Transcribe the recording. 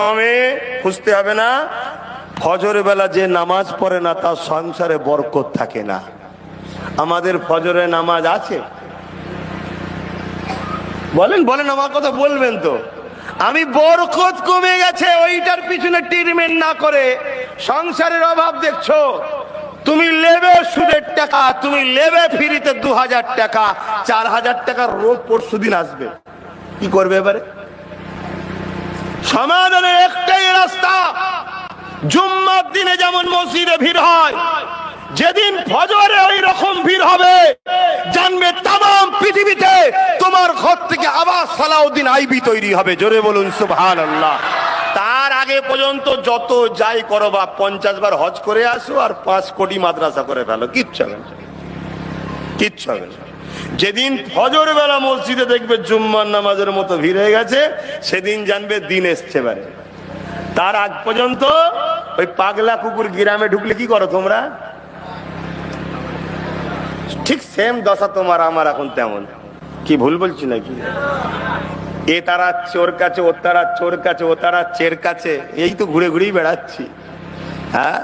আমি খুঁজতে হবে না। ফজরের বেলা যে নামাজ পড়ে না তার সংসারে বরকত থাকে না। আমাদের ফজরে নামাজ আছে? বলেন বলেন, আমার কথা বলবেন তো। আমি বরকত কমে গেছে ওইটার পিছনে ট্রিটমেন্ট না করে সংসারের অভাব দেখছো। তুমি লেবে সুদের টাকা, তুমি লেবে ফ্রিতে 2000 টাকা, 4000 টাকা রোজ পরশু দিন আসবে, কি করবে এবারে? সমাধানের একটাই রাস্তা, জুম্মার দিনে যেমন মসজিদে ভিড় হয়, যেদিন ফজরে ওই রকম ভিড় হবে, জানবে তামাম পৃথিবীতে তোমার ঘর থেকে আবার সালাউদ্দিন আইবি তৈরি হবে। জোরে বলুন সুবহানাল্লাহ। তার আগে পর্যন্ত যত যাই করো বা 50 বার হজ করে আসো আর 5 কোটি মাদ্রাসা করে ফেলো, কিচ্ছু হবে না, কিচ্ছু হবে না। যেদিন ফজর বেলা মসজিদে দেখবে জুম্মার নামাজের মতো ভিড় হয়ে গেছে, সেদিন জানবে দিন এসছে বারে। তার আগ পর্যন্ত ওই পাগলা কুকুর গ্রামে ঢুকলে কি করো তোমরা? ঠিক সেম দশা তোমার আমার এখন তেমন। কি ভুল বলছি নাকি? এ তারা চোর কাছে, ও তারা চোর কাছে, ও তারা চের কাছে, এই তো ঘুরে ঘুরেই বেড়াচ্ছি। হ্যাঁ,